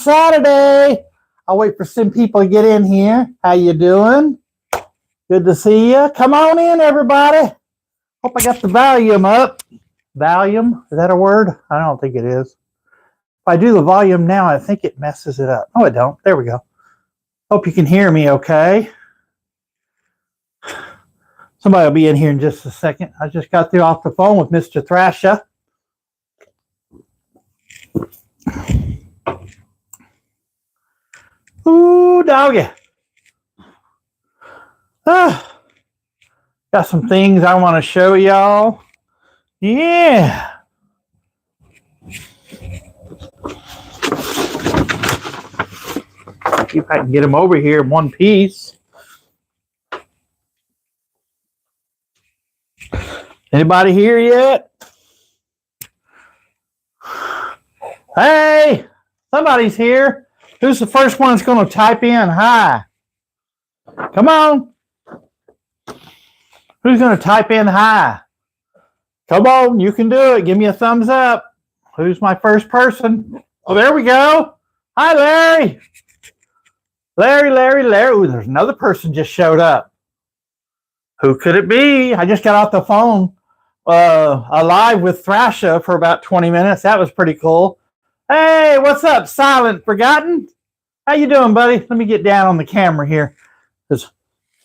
Saturday. I'll wait for some people to get in here. How you doing? Good to see you. Come on in, everybody. Hope I got the volume up. Volume? Is that a word? I don't think it is. If I do the volume now, I think it messes it up. Oh, it don't. There we go. Hope you can hear me okay. Somebody will be in here in just a second. I just got through off the phone with Mr. Thrasher. Ooh, doggy. Got some things I want to show y'all. Yeah. See if I can get them over here in one piece. Anybody here yet? Hey, somebody's here. Who's the first one that's going to type in hi? Come on. Who's going to type in hi? Come on, you can do it. Give me a thumbs up. Who's my first person? Oh, there we go. Hi, Larry. Larry. Ooh, there's another person just showed up. Who could it be? I just got off the phone live with Thrasher for about 20 minutes. That was pretty cool. Hey, what's up, Silent Forgotten? How you doing, buddy? Let me get down on the camera here because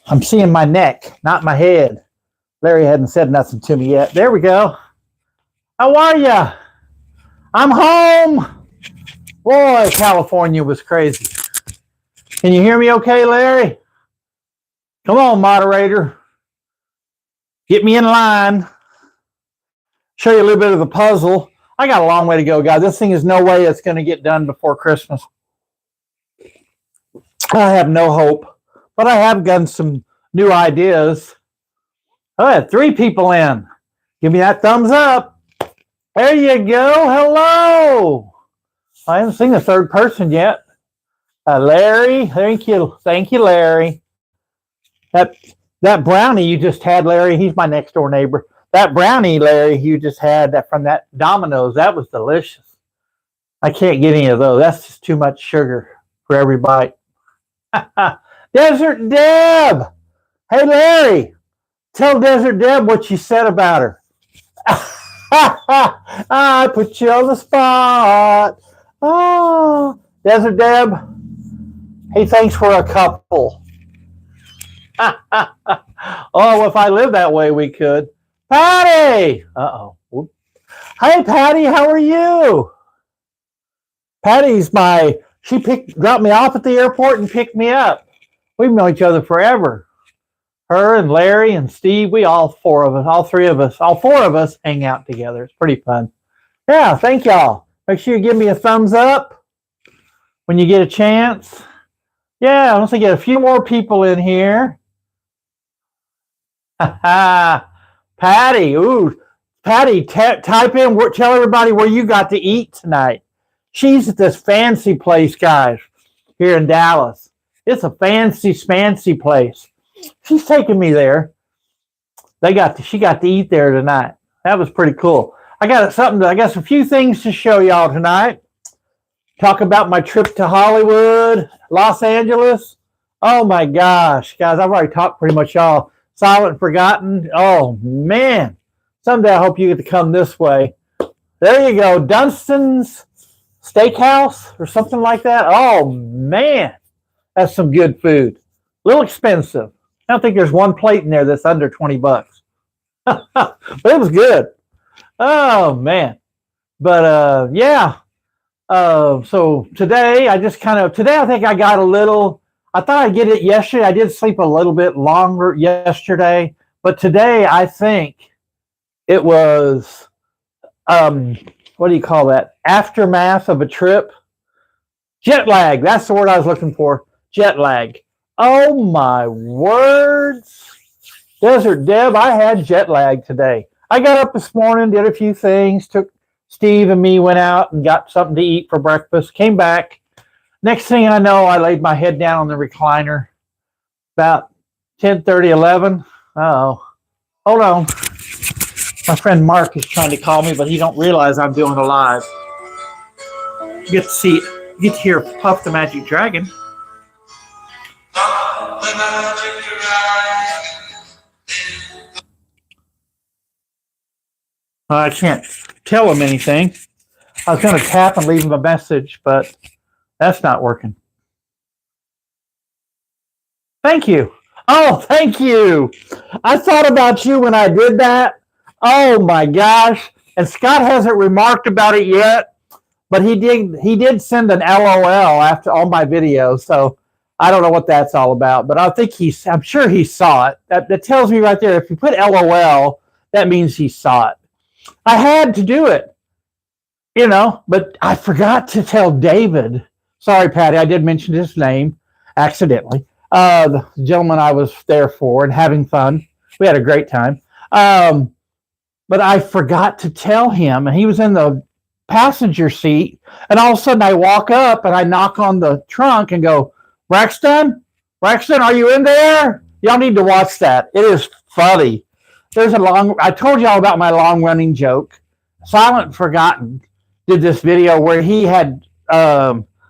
I'm seeing my neck, not my head. Larry hadn't said nothing to me yet. There we go. How are ya? I'm home. Boy, California was crazy. Can you hear me okay, Larry? Come on, moderator. Get me in line. Show you a little bit of the puzzle. I got a long way to go, guys. This thing is no way it's going to get done before Christmas. I have no hope, but I have gotten some new ideas. I had 3 people in. Give me that thumbs up. There you go. Hello. I haven't seen the third person yet. Larry, thank you, Larry. That brownie you just had, Larry, he's my next door neighbor. That brownie, Larry, you just had that from that Domino's, that was delicious. I can't get any of those. That's just too much sugar for every bite. Desert Deb. Hey, Larry, tell Desert Deb what you said about her. I put you on the spot. Oh, Desert Deb. Hey, thanks for a couple. Oh, if I lived that way, we could. Patty! Uh-oh. Whoop. Hey, Patty, how are you? Patty's she dropped me off at the airport and picked me up. We've known each other forever. Her and Larry and Steve, all 4 of us hang out together. It's pretty fun. Yeah, thank y'all. Make sure you give me a thumbs up when you get a chance. Yeah, let's get a few more people in here. Patty, ooh, Patty, type in, tell everybody where you got to eat tonight. She's at this fancy place, guys, here in Dallas. It's a fancy place. She's taking me there. She got to eat there tonight. That was pretty cool. I got a few things to show y'all tonight. Talk about my trip to Hollywood, Los Angeles. Oh my gosh, guys, I've already talked pretty much y'all. Silent Forgotten. Oh man. Someday I hope you get to come this way. There you go. Dunstan's Steakhouse or something like that. Oh man. That's some good food. A little expensive. I don't think there's one plate in there that's under 20 bucks. But it was good. Oh man. But yeah. So today I think I got a little, I thought I'd get it yesterday. I did sleep a little bit longer yesterday, but today I think it was, what do you call that? Aftermath of a trip. Jet lag. That's the word I was looking for. Jet lag. Oh my words. Desert Deb, I had jet lag today. I got up this morning, did a few things, took Steve and me, went out and got something to eat for breakfast, came back. Next thing I know, I laid my head down on the recliner about 10:30, 11. Uh-oh. Hold on. My friend Mark is trying to call me, but he don't realize I'm doing a live. You get to see You get to hear Puff the Magic Dragon. I can't tell him anything. I was going to tap and leave him a message, but that's not working. Thank you. Oh, thank you. I thought about you when I did that. Oh my gosh. And Scott hasn't remarked about it yet, but he did send an LOL after all my videos. So I don't know what that's all about, but I'm sure he saw it. That tells me right there, if you put LOL, that means he saw it. I had to do it, but I forgot to tell David. Sorry, Patty, I did mention his name accidentally. The gentleman I was there for and having fun. We had a great time. But I forgot to tell him, and he was in the passenger seat, and all of a sudden I walk up and I knock on the trunk and go, Brexton, are you in there? Y'all need to watch that. It is funny. I told y'all about my long-running joke. Silent Forgotten did this video where he had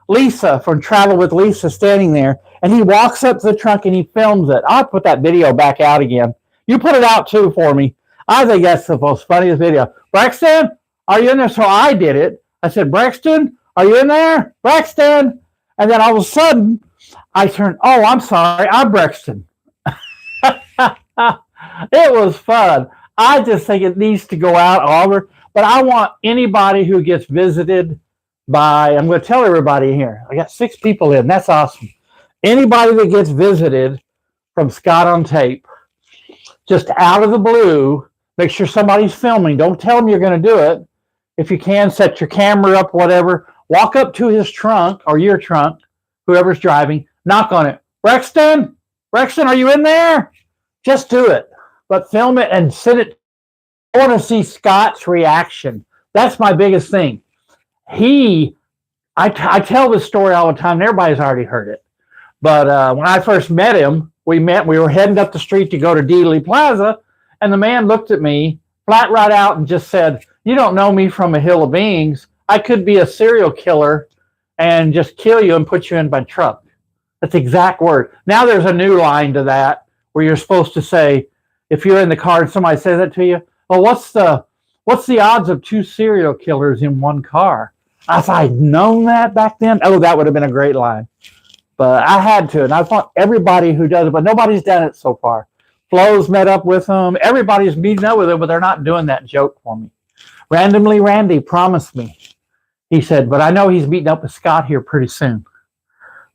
Lisa from Travel with Lisa standing there, and he walks up to the trunk and he films it. I'll put that video back out again. You put it out too for me. I think that's the most funniest video. Brexton, are you in there? So I did it. I said, Brexton, are you in there? Brexton. And then all of a sudden, I turned, oh, I'm sorry, I'm Brexton. It was fun. I just think it needs to go out all over. But I want anybody who gets visited by, I'm going to tell everybody here, I got 6 people in. That's awesome. Anybody that gets visited from Scott on Tape, just out of the blue, make sure somebody's filming. Don't tell them you're going to do it. If you can, set your camera up, whatever. Walk up to his trunk or your trunk, whoever's driving, knock on it. Brexton, are you in there? Just do it. But film it and send it. I want to see Scott's reaction. That's my biggest thing. I tell this story all the time, and everybody's already heard it. But when I first met him, we were heading up the street to go to Dealey Plaza, and the man looked at me flat right out and just said, you don't know me from a hill of beans. I could be a serial killer and just kill you and put you in my truck. That's the exact word. Now there's a new line to that where you're supposed to say, if you're in the car and somebody says that to you, well, what's the odds of 2 serial killers in one car? If I'd known that back then, that would have been a great line. But I had to, and I thought everybody who does it, but nobody's done it so far. Flo's met up with them. Everybody's meeting up with them, but they're not doing that joke for me. Randomly Randy promised me. He said, but I know he's meeting up with Scott here pretty soon.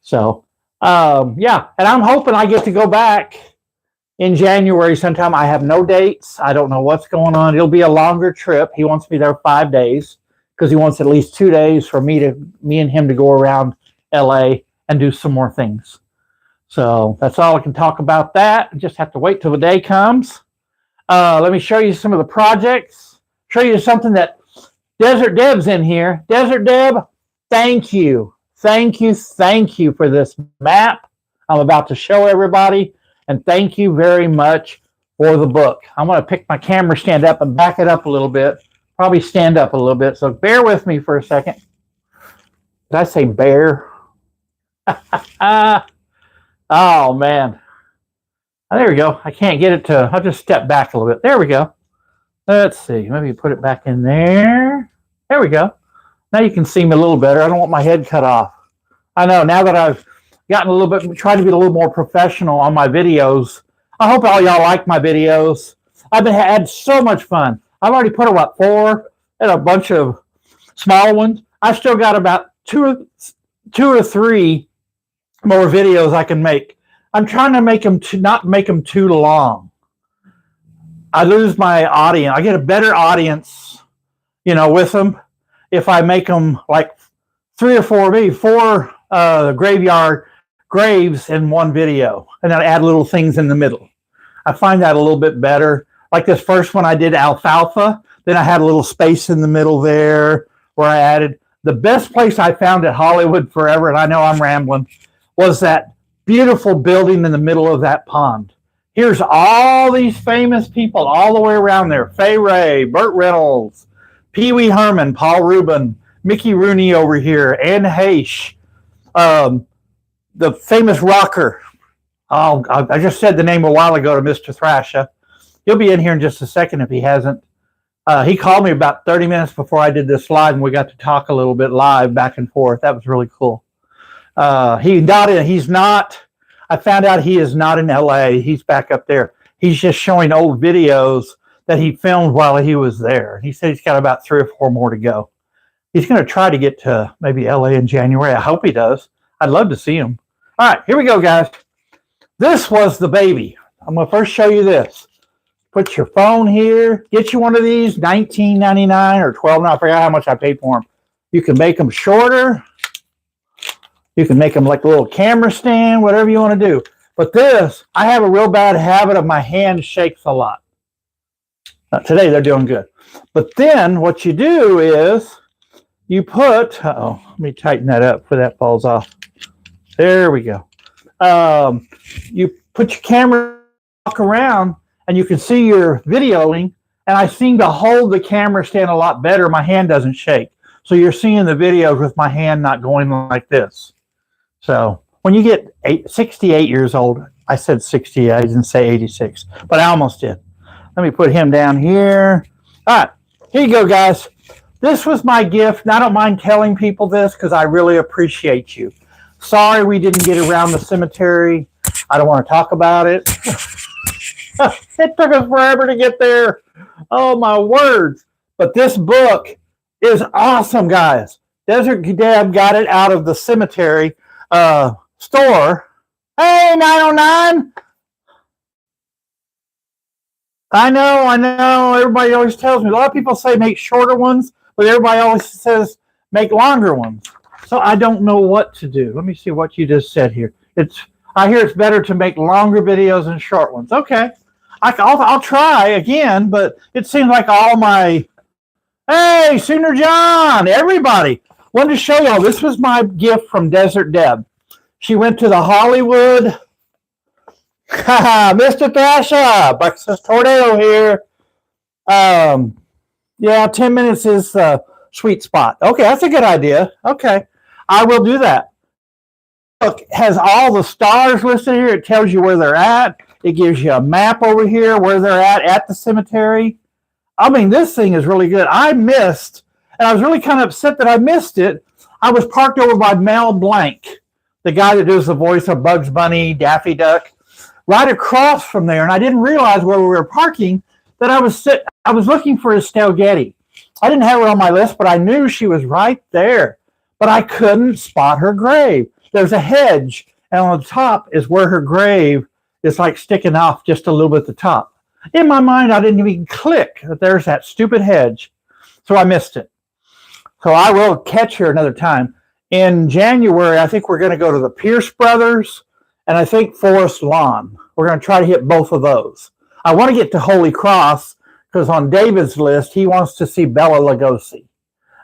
So, yeah, and I'm hoping I get to go back in January sometime. I have no dates. I don't know what's going on. It'll be a longer trip. He wants me there 5 days because he wants at least 2 days for me and him to go around LA and do some more things. So that's all I can talk about that. Just have to wait till the day comes. Let me show you some of the projects. Show you something that Desert Deb's in here. Desert Deb, thank you. Thank you for this map I'm about to show everybody. And thank you very much for the book. I'm going to pick my camera stand up and back it up a little bit. Probably stand up a little bit. So bear with me for a second. Did I say bear? Oh, man. There we go. I can't get it to, I'll just step back a little bit. There we go. Let's see. Maybe put it back in there. There we go. Now you can see me a little better. I don't want my head cut off. I know, now that I've gotten a little bit, trying to be a little more professional on my videos. I hope all y'all like my videos. I've had so much fun. I've already put about 4 and a bunch of small ones. I've still got about two or three more videos I can make. I'm trying to make them not make them too long. I lose my audience. I get a better audience, with them if I make them like 3 or 4, maybe 4 graveyard graves in one video, and then add little things in the middle. I find that a little bit better. Like this first one I did alfalfa, then I had a little space in the middle there where I added. The best place I found at Hollywood Forever, and I know I'm rambling, was that beautiful building in the middle of that pond. Here's all these famous people all the way around there. Fay Ray, Burt Reynolds, Pee Wee Herman, Paul Rubin, Mickey Rooney over here, Anne Heche, the famous rocker. Oh, I just said the name a while ago to Mr. Thrasher. He'll be in here in just a second if he hasn't. He called me about 30 minutes before I did this live, and we got to talk a little bit live back and forth. That was really cool. He's not. I found out he is not in LA. He's back up there. He's just showing old videos that he filmed while he was there. He said he's got about 3 or 4 more to go. He's going to try to get to maybe LA in January. I hope he does. I'd love to see him. All right, here we go, guys. This was the baby. I'm going to first show you this. Put your phone here. Get you one of these, $19.99 or $12. I forgot how much I paid for them. You can make them shorter. You can make them like a little camera stand, whatever you want to do. But this, I have a real bad habit of my hand shakes a lot. Today they're doing good. But then what you do is you put, let me tighten that up before that falls off. There we go. You put your camera, walk around, and you can see your videoing, and I seem to hold the camera stand a lot better. My hand doesn't shake. So you're seeing the videos with my hand not going like this. So when you get 68 years old, I said 60, I didn't say 86, but I almost did. Let me put him down here. All right, here you go, guys. This was my gift, and I don't mind telling people this because I really appreciate you. Sorry we didn't get around the cemetery. I don't want to talk about it. It took us forever to get there. Oh, my words. But this book is awesome, guys. Desert Deb got it out of the cemetery store. Hey, 909. I know. Everybody always tells me. A lot of people say make shorter ones, but everybody always says make longer ones. So I don't know what to do. Let me see what you just said here. I hear it's better to make longer videos than short ones. Okay. I'll try again, but it seems like all my... Hey, Sooner John, everybody. Wanted to show y'all, this was my gift from Desert Deb. She went to the Hollywood... Mr. Thrasher, Breakfast Tornado here. Yeah, 10 minutes is the sweet spot. Okay, that's a good idea. Okay, I will do that. Look, it has all the stars listed here. It tells you where they're at. It gives you a map over here where they're at the cemetery. I mean, this thing is really good. I missed, and I was really kind of upset that I missed it. I was parked over by Mel Blanc, the guy that does the voice of Bugs Bunny, Daffy Duck, right across from there. And I didn't realize where we were parking that I was looking for Estelle Getty. I didn't have her on my list, but I knew she was right there. But I couldn't spot her grave. There's a hedge, and on the top is where her grave is like sticking off just a little bit at the top. In my mind, I didn't even click that there's that stupid hedge. So I missed it. So I will catch her another time. In January, I think we're going to go to the Pierce Brothers, and I think Forest Lawn. We're going to try to hit both of those. I want to get to Holy Cross because on David's list, he wants to see Bela Lugosi.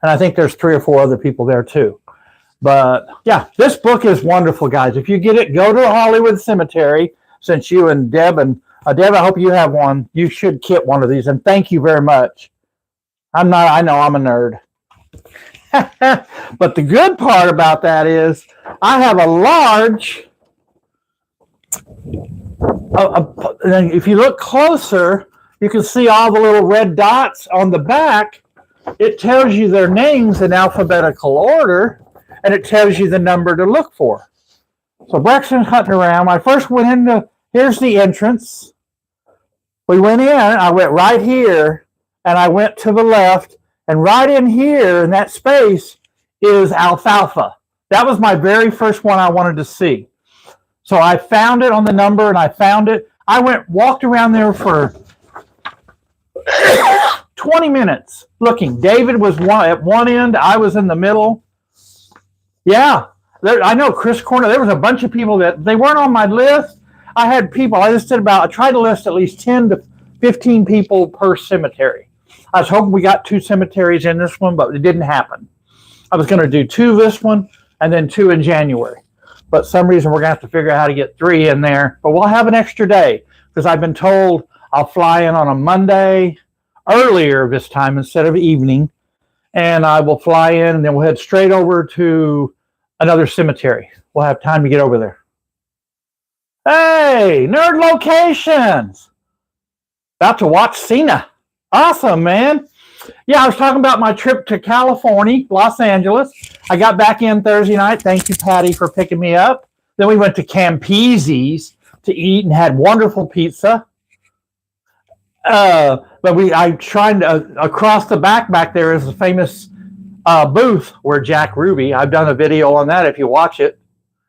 And I think there's 3 or 4 other people there too. But yeah, this book is wonderful, guys. If you get it, go to Hollywood Cemetery. Since you and Deb, Deb, I hope you have one. You should get one of these. And thank you very much. I know I'm a nerd. But the good part about that is I have a large... if you look closer, you can see all the little red dots on the back. It tells you their names in alphabetical order, and it tells you the number to look for. So Brexton's hunting around. I first went into, here's the entrance. We went in, I went right here, and I went to the left, and right in here, in that space, is alfalfa. That was my very first one I wanted to see. So I found it on the number, and I found it. I walked around there for 20 minutes looking. David was at one end. I was in the middle. Yeah, I know Chris Corner. There was a bunch of people that they weren't on my list. I had people. I tried to list at least 10 to 15 people per cemetery. I was hoping we got 2 cemeteries in this one, but it didn't happen. I was going to do 2 this one and then 2 in January. But some reason we're going to have to figure out how to get 3 in there. But we'll have an extra day because I've been told I'll fly in on a Monday earlier this time instead of evening. and I will fly in, and then we'll head straight over to another cemetery. We'll have time to get over there. Hey, Nerd Locations! About to watch Cena. Awesome, man. Yeah, I was talking about my trip to California, Los Angeles. I got back in Thursday night. Thank you, Patty, for picking me up. Then we went to Campese's to eat and had wonderful pizza. But I tried across the back there is a famous booth where Jack Ruby. I've done a video on that if you watch it.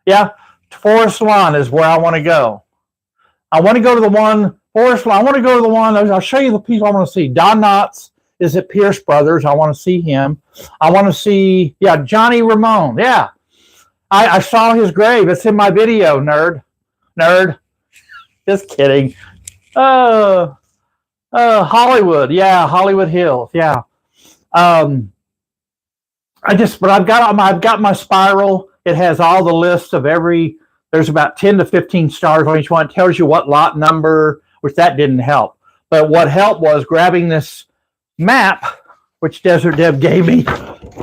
Yeah, Forest Lawn is where I want to go. I want to go to the one, Forest Lawn. I want to go to the one, I'll show you the people I want to see. Don Knotts is at Pierce Brothers. I want to see him. I want to see, Johnny Ramone. Yeah. I saw his grave. It's in my video, nerd. Just kidding. Hollywood. Yeah, Hollywood Hills. Yeah. But I've got my spiral. It has all the lists of there's about 10 to 15 stars on each one. It tells you what lot number, which that didn't help. But what helped was grabbing this map, which Desert Deb gave me.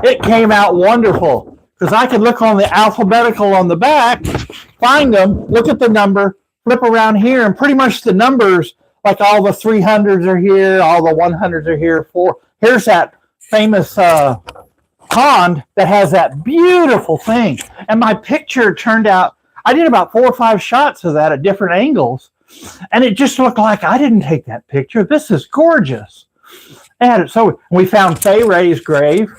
It came out wonderful because I could look on the alphabetical on the back, find them, look at the number, flip around here, and pretty much the numbers, like all the 300s are here, all the 100s are here. Here's that famous pond that has that beautiful thing. And my picture turned out, I did about 4 or 5 shots of that at different angles. And it just looked like I didn't take that picture. This is gorgeous. And so we found Fay Ray's grave.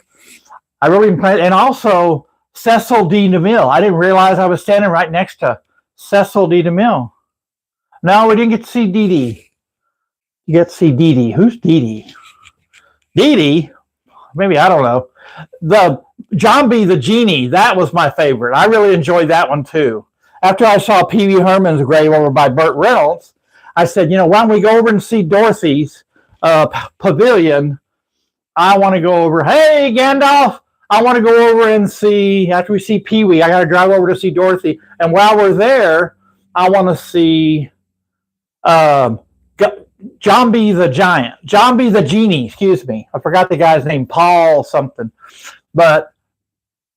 I really impressed. And also Cecil D. DeMille. I didn't realize I was standing right next to Cecil D. DeMille. No, we didn't get to see Dee Dee. You get to see Dee Dee. Who's Dee Dee? Dee Dee? Maybe, I don't know. The John B. the Genie, that was my favorite. I really enjoyed that one too. After I saw Pee Wee Herman's grave over by Burt Reynolds, I said, why don't we go over and see Dorothy's pavilion? I want to go over, hey, Gandalf, I want to go over and see, after we see Pee Wee, I got to drive over to see Dorothy. And while we're there, I want to see John B. the Genie, excuse me. I forgot the guy's name, Paul something. But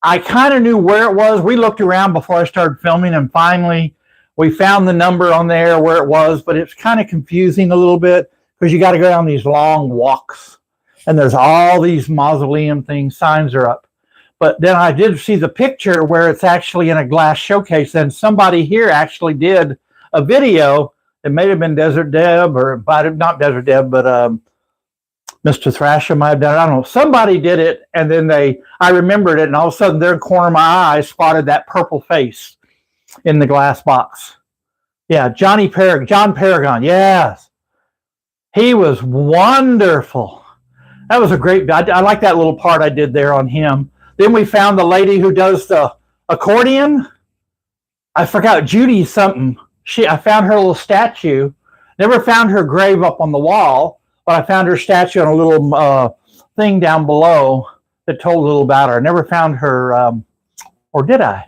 I kind of knew where it was. We looked around before I started filming, and finally we found the number on there where it was, but it's kind of confusing a little bit because you got to go down these long walks, and there's all these mausoleum things, signs are up. But then I did see the picture where it's actually in a glass showcase, and somebody here actually did a video. It may have been Desert Deb, or not Desert Deb, but Mr. Thrasher might have done it. I don't know. Somebody did it, and then I remembered it, and all of a sudden, their corner of my eye spotted that purple face in the glass box. Yeah, John Paragon. Yes, he was wonderful. That was a great. I like that little part I did there on him. Then we found the lady who does the accordion. I forgot, Judy something. I found her little statue. Never found her grave up on the wall, but I found her statue on a little thing down below that told a little about her. I never found her, or did I?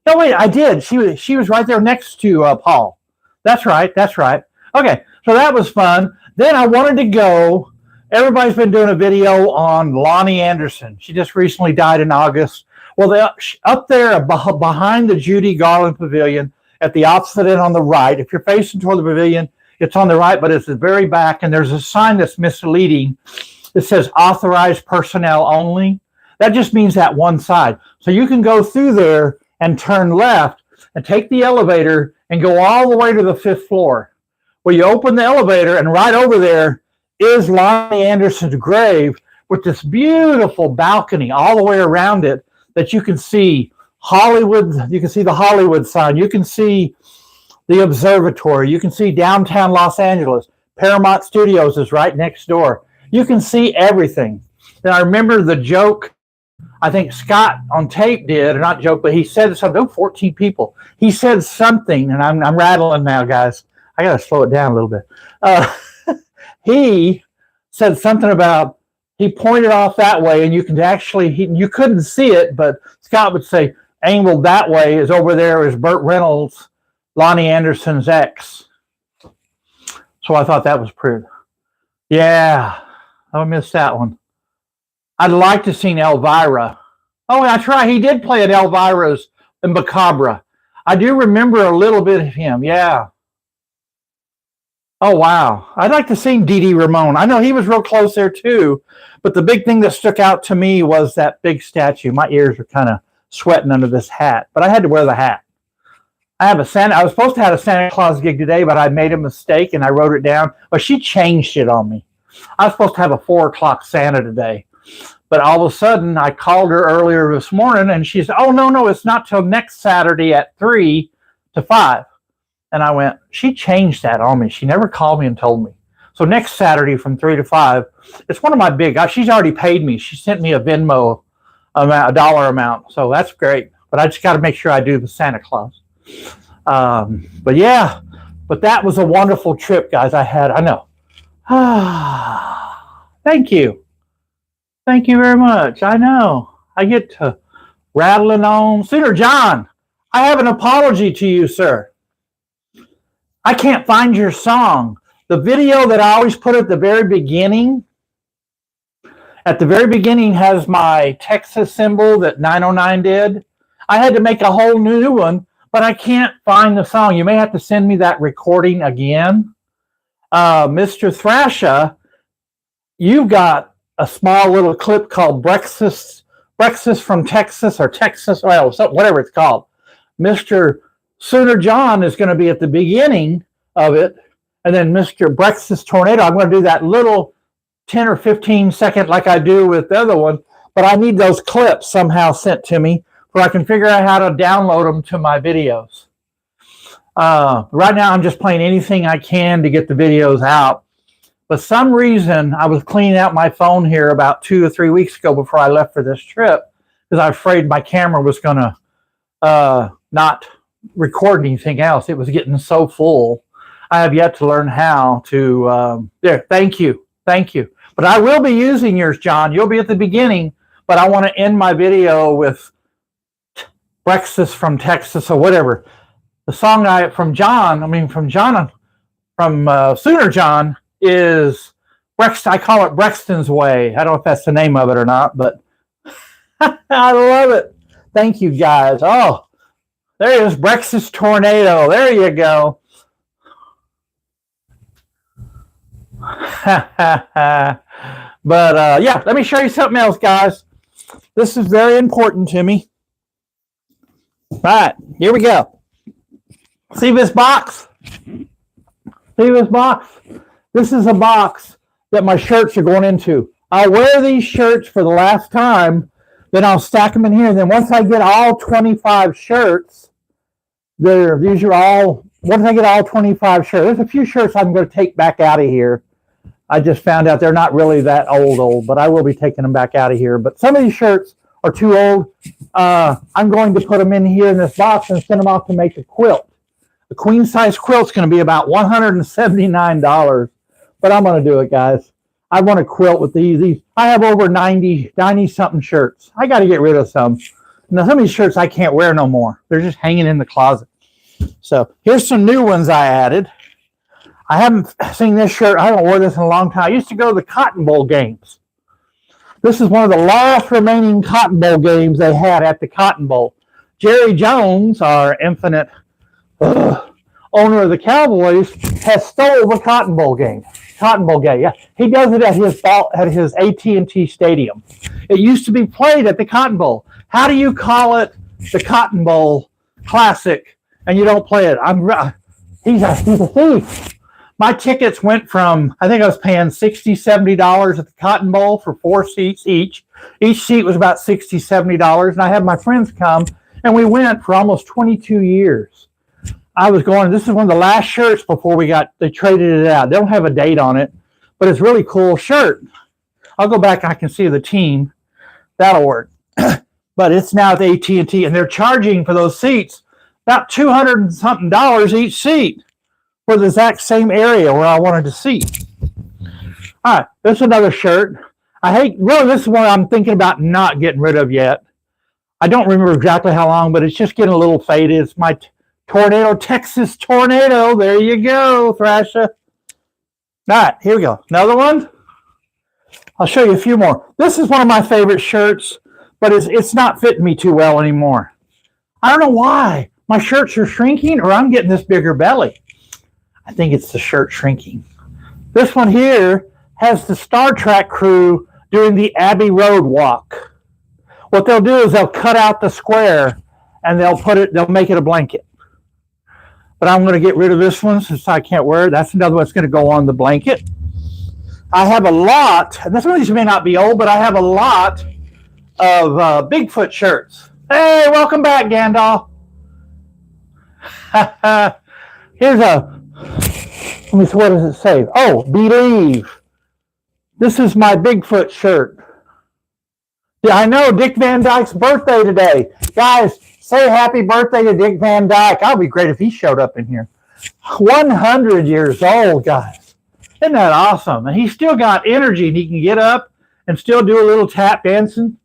No, wait, I did. She was right there next to Paul. That's right. Okay, so that was fun. Then I wanted to go. Everybody's been doing a video on Lonnie Anderson. She just recently died in August. Well, up there behind the Judy Garland Pavilion, at the opposite end on the right, if you're facing toward the pavilion, it's on the right, but it's the very back, and there's a sign that's misleading. It says authorized personnel only. That just means that one side. So you can go through there and turn left and take the elevator and go all the way to the 5th floor. Well, you open the elevator, and right over there is Lonnie Anderson's grave with this beautiful balcony all the way around it that you can see Hollywood. You can see the Hollywood sign. You can see the observatory. You can see downtown Los Angeles. Paramount Studios is right next door. You can see everything. And I remember the joke, I think Scott on tape did, or not joke, but he said something, 14 people. He said something, and I'm rattling now, guys. I got to slow it down a little bit. He said something about, he pointed off that way, and you can actually, you couldn't see it, but Scott would say, angled that way is over there is Burt Reynolds, Lonnie Anderson's ex. So I thought that was pretty. Yeah, I missed that one. I'd like to see Elvira. Oh, that's right. He did play at Elvira's in Bacabra. I do remember a little bit of him. Yeah. Oh, wow. I'd like to see Dee Dee Ramone. I know he was real close there too, but the big thing that stuck out to me was that big statue. My ears are kind of sweating under this hat, but I had to wear the hat. I was supposed to have a Santa Claus gig today, but I made a mistake and I wrote it down. But she changed it on me. I was supposed to have a 4:00 Santa today. But all of a sudden, I called her earlier this morning and she said, oh, no, it's not till next Saturday at 3 to 5. And I went, she changed that on me. She never called me and told me. So next Saturday from 3 to 5, it's one of my big, she's already paid me. She sent me a Venmo amount, a dollar amount. So that's great. But I just got to make sure I do the Santa Claus. But yeah, but that was a wonderful trip, guys. I know. Thank you. Thank you very much. I know. I get to rattling on. Sooner John, I have an apology to you, sir. I can't find your song. The video that I always put at the very beginning has my Texas symbol that 909 did. I had to make a whole new one, but I can't find the song. You may have to send me that recording again. Mr. Thrasher, you've got a small little clip called Brexit from Texas or Texas, well, whatever it's called. Mr. Sooner John is going to be at the beginning of it. And then Mr. Brexit Tornado, I'm going to do that little 10 or 15 second like I do with the other one. But I need those clips somehow sent to me where I can figure out how to download them to my videos. Right now, I'm just playing anything I can to get the videos out. But some reason, I was cleaning out my phone here about 2 or 3 weeks ago before I left for this trip because I was afraid my camera was going to not record anything else. It was getting so full. I have yet to learn how to, there, thank you. But I will be using yours, John. You'll be at the beginning, but I want to end my video with Brexit from Texas or whatever. The song from Sooner John is Brexton. I call it Brexton's Way. I don't know if that's the name of it or not, but I love it. Thank you, guys. Oh, there is Brexit Tornado. There you go. But yeah, let me show you something else, guys. This is very important to me. All right, here we go. See this box? See this box? This is a box that my shirts are going into. I'll wear these shirts for the last time, then I'll stack them in here. And then once I get all 25 shirts, these are all, once I get all 25 shirts, there's a few shirts I'm going to take back out of here. I just found out they're not really that old, but I will be taking them back out of here. But some of these shirts are too old. I'm going to put them in here in this box and send them off to make a quilt. A queen size quilt's going to be about $179, but I'm going to do it, guys. I want to quilt with these. I have over 90 something shirts. I got to get rid of some. Now, some of these shirts I can't wear no more. They're just hanging in the closet. So here's some new ones I added. I haven't seen this shirt. I haven't worn this in a long time. I used to go to the Cotton Bowl games. This is one of the last remaining Cotton Bowl games they had at the Cotton Bowl. Jerry Jones, our infinite owner of the Cowboys, has stole the Cotton Bowl game. Yeah, he does it at his AT&T Stadium. It used to be played at the Cotton Bowl. How do you call it the Cotton Bowl Classic and you don't play it? He's a thief. My tickets went from, I think I was paying $60, $70 at the Cotton Bowl for 4 seats each. Each seat was about $60, $70. And I had my friends come, and we went for almost 22 years. I was going, this is one of the last shirts before they traded it out. They don't have a date on it, but it's a really cool shirt. I'll go back and I can see the team. That'll work. But it's now at the AT&T, and they're charging for those seats about $200 and something each seat for the exact same area where I wanted to seat. All right, this is another shirt. This is one I'm thinking about not getting rid of yet. I don't remember exactly how long, but it's just getting a little faded. It's my Texas Tornado. There you go, Thrasher. All right, here we go. Another one. I'll show you a few more. This is one of my favorite shirts, but it's not fitting me too well anymore. I don't know why. My shirts are shrinking or I'm getting this bigger belly. I think it's the shirt shrinking. This one here has the Star Trek crew doing the Abbey Road walk. What they'll do is they'll cut out the square and they'll make it a blanket. But I'm going to get rid of this one since I can't wear it. That's another one that's going to go on the blanket. I have a lot, and some of these may not be old, but I have a lot of Bigfoot shirts. Hey, welcome back, Gandalf. Here's let me see, what does it say? Oh, believe. This is my Bigfoot shirt. Yeah, I know Dick Van Dyke's birthday today. Guys, say happy birthday to Dick Van Dyke. That would be great if he showed up in here. 100 years old, guys. Isn't that awesome? And he's still got energy and he can get up and still do a little tap dancing.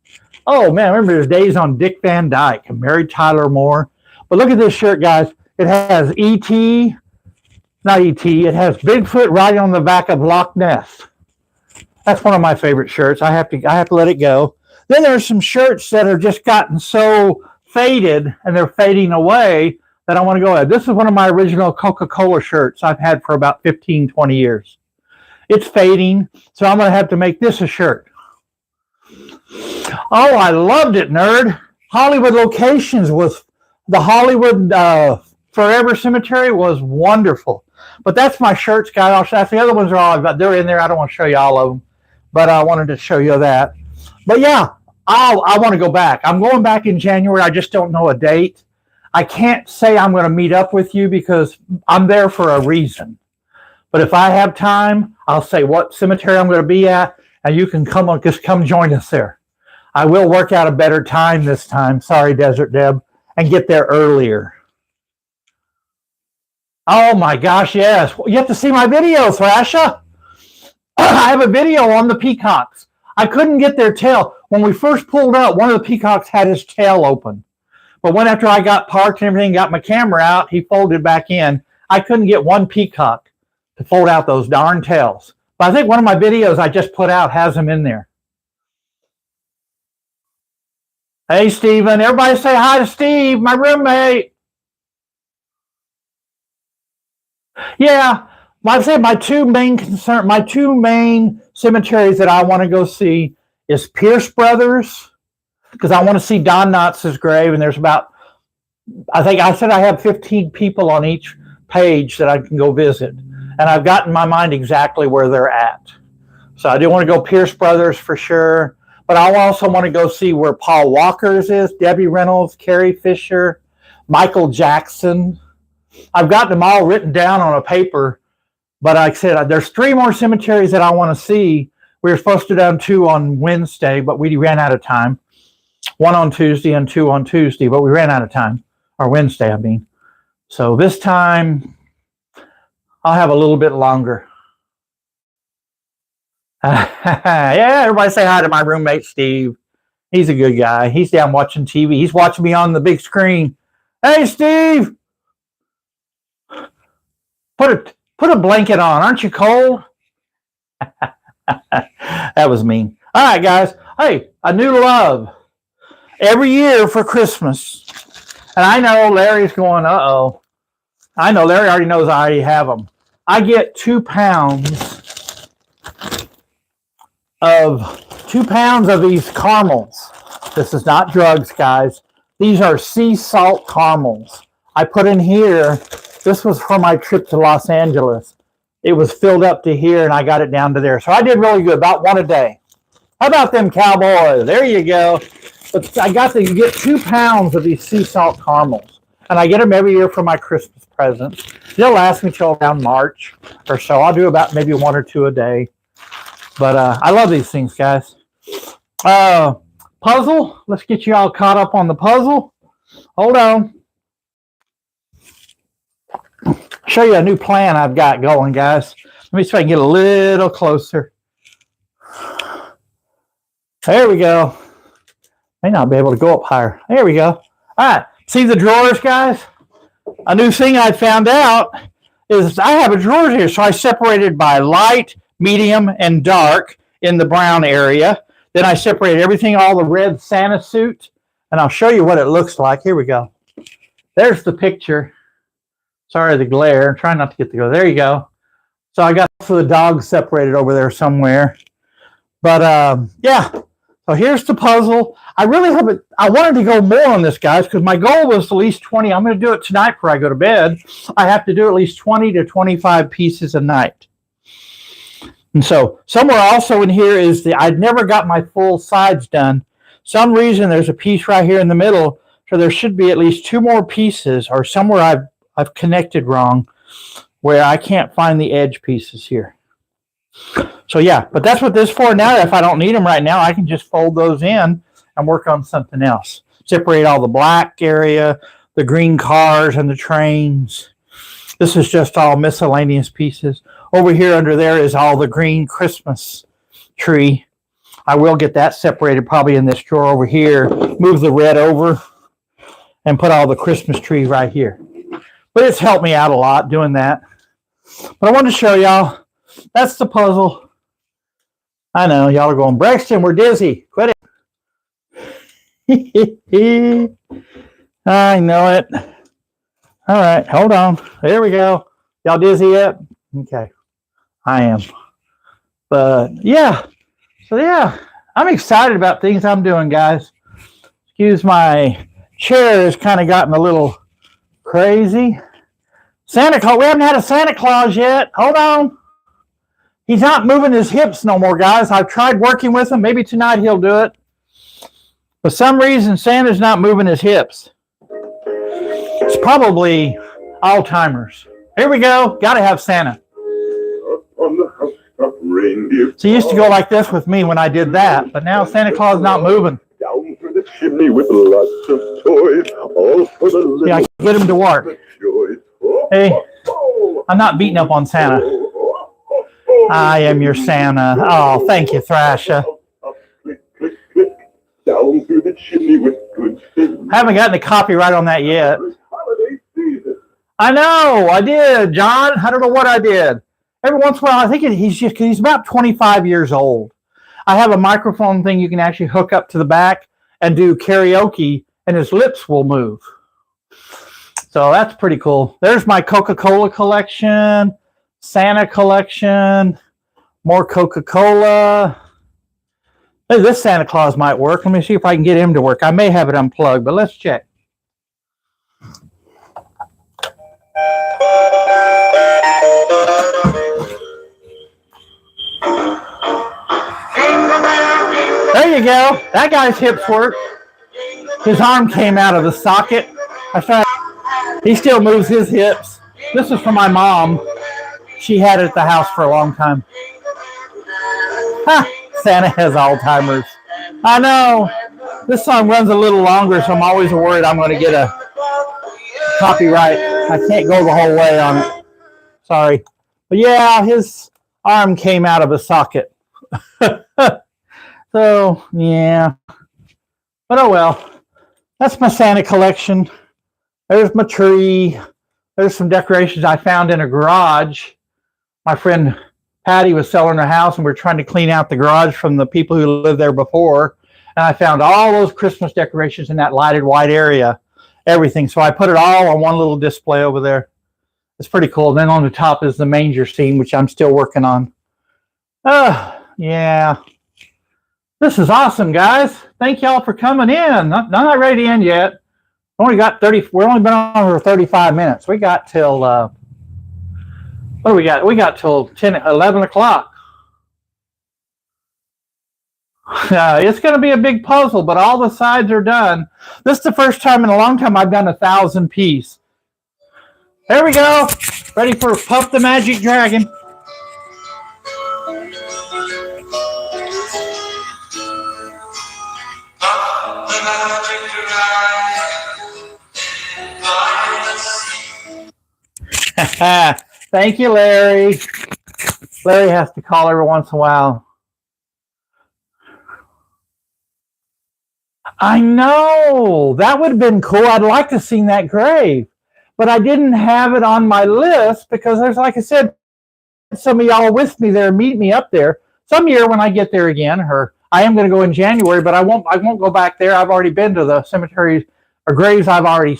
Oh, man, I remember his days on Dick Van Dyke and Mary Tyler Moore. But look at this shirt, guys. It has E.T., not E.T., it has Bigfoot riding on the back of Loch Ness. That's one of my favorite shirts. I have to let it go. Then there's some shirts that are just gotten so faded and they're fading away that I want to go ahead. This is one of my original Coca-Cola shirts I've had for about 15, 20 years. It's fading, so I'm going to have to make this a shirt. Oh, I loved it, nerd. Hollywood Locations was the Hollywood Forever Cemetery was wonderful. But that's my shirts, guys. The other ones are all, they're in there. I don't want to show you all of them, but I wanted to show you that. But yeah, I want to go back. I'm going back in January. I just don't know a date. I can't say I'm going to meet up with you because I'm there for a reason. But if I have time, I'll say what cemetery I'm going to be at, and you can just come join us there. I will work out a better time this time. Sorry, Desert Deb, and get there earlier. Oh my gosh, yes. You have to see my video, Thrasha. I have a video on the peacocks. I couldn't get their tail. When we first pulled up, one of the peacocks had his tail open. But when after I got parked and everything, got my camera out, he folded back in. I couldn't get one peacock to fold out those darn tails. But I think one of my videos I just put out has them in there. Hey, Steven. Everybody say hi to Steve, my roommate. Yeah, I say my two main cemeteries that I want to go see is Pierce Brothers, because I want to see Don Knotts' grave, and there's about, I think I said I have 15 people on each page that I can go visit, and I've got in my mind exactly where they're at. So I do want to go Pierce Brothers for sure, but I also want to go see where Paul Walker's is, Debbie Reynolds, Carrie Fisher, Michael Jackson. I've got them all written down on a paper, but like I said, there's 3 more cemeteries that I want to see. We were supposed to do 2 on Wednesday, but we ran out of time. 1 on Tuesday and 2 on Tuesday, but we ran out of time. Or Wednesday, I mean. So this time, I'll have a little bit longer. Yeah, everybody say hi to my roommate, Steve. He's a good guy. He's down watching TV. He's watching me on the big screen. Hey, Steve! Put a blanket on. Aren't you cold? That was mean. All right, guys. Hey, a new love. Every year for Christmas. And I know Larry's going, uh-oh. I know Larry already knows I already have them. I get 2 pounds of these caramels. This is not drugs, guys. These are sea salt caramels. I put in here. This was for my trip to Los Angeles. It was filled up to here, and I got it down to there. So I did really good, about 1 a day. How about them cowboys? There you go. But you get 2 pounds of these sea salt caramels. And I get them every year for my Christmas presents. They'll last me till around March or so. I'll do about maybe 1 or 2 a day. But I love these things, guys. Puzzle. Let's get you all caught up on the puzzle. Hold on. Show you a new plan I've got going, guys. Let me see if I can get a little closer. There we go. May not be able to go up higher. There we go. All right. See the drawers, guys? A new thing I found out is I have a drawer here. So I separated by light, medium, and dark in the brown area. Then I separated everything, all the red Santa suit, and I'll show you what it looks like. Here we go. There's the picture. Sorry, the glare. I'm trying not to get the glare. There you go. So I got the dogs separated over there somewhere. But yeah, so here's the puzzle. I really haven't, I wanted to go more on this, guys, because my goal was at least 20. I'm going to do it tonight before I go to bed. I have to do at least 20 to 25 pieces a night. And so somewhere also in here is I'd never got my full sides done. Some reason there's a piece right here in the middle, so there should be at least 2 more pieces, or somewhere I've connected wrong, where I can't find the edge pieces here. So yeah, but that's what this is for now. If I don't need them right now, I can just fold those in and work on something else. Separate all the black area, the green cars and the trains. This is just all miscellaneous pieces. Over here under there is all the green Christmas tree. I will get that separated probably in this drawer over here. Move the red over and put all the Christmas tree right here. But it's helped me out a lot doing that. But I wanted to show y'all. That's the puzzle. I know, y'all are going, Brexton, we're dizzy. Quit it. I know it. All right, hold on. There we go. Y'all dizzy yet? Okay, I am. But yeah, so yeah, I'm excited about things I'm doing, guys. Excuse my chair has kind of gotten a little crazy. Santa Claus, we haven't had a Santa Claus yet. Hold on. He's not moving his hips no more, guys. I've tried working with him. Maybe tonight he'll do it. For some reason, Santa's not moving his hips. It's probably Alzheimer's. Here we go. Got to have Santa. So he used to go like this with me when I did that, but now Santa Claus is not moving. Down through the chimney with lots of toys, all for the little. Yeah, I can get him to work. Hey, I'm not beating up on Santa. I am your Santa. Oh, thank you, Thrasher. Down through the chimney with good things. I haven't gotten the copyright on that yet. I know, I did, John. I don't know what I did. Every once in a while, I think he's about 25 years old. I have a microphone thing you can actually hook up to the back and do karaoke, and his lips will move. So that's pretty cool. There's my Coca-Cola collection, Santa collection, more Coca-Cola. Hey, this Santa Claus might work. Let me see if I can get him to work. I may have it unplugged, but let's check. There you go. That guy's hips work. His arm came out of the socket. He still moves his hips. This is for my mom. She had it at the house for a long time. Ha! Santa has Alzheimer's. I know. This song runs a little longer, so I'm always worried I'm going to get a copyright. I can't go the whole way on it. Sorry. But yeah, his arm came out of a socket. So, yeah. But oh well. That's my Santa collection. There's my tree. There's some decorations I found in a garage. My friend Patty was selling her house, and we're trying to clean out the garage from the people who lived there before. And I found all those Christmas decorations in that lighted white area. Everything. So I put it all on one little display over there. It's pretty cool. Then on the top is the manger scene, which I'm still working on. Yeah. This is awesome, guys. Thank y'all for coming in. Not ready to end yet. Only got 30. We're only been on for 35 minutes. We got till what do we got? We got till 11 o'clock. It's going to be a big puzzle, but all the sides are done. This is the first time in a long time I've done 1,000 pieces. There we go. Ready for Puff the Magic Dragon. Thank you, Larry. Larry has to call every once in a while. I know. That would have been cool. I'd like to see that grave. But I didn't have it on my list because there's, like I said, some of y'all with me there, meet me up there. some year when I get there again, or I am going to go in January, but I won't go back there. I've already been to the cemeteries or graves I've already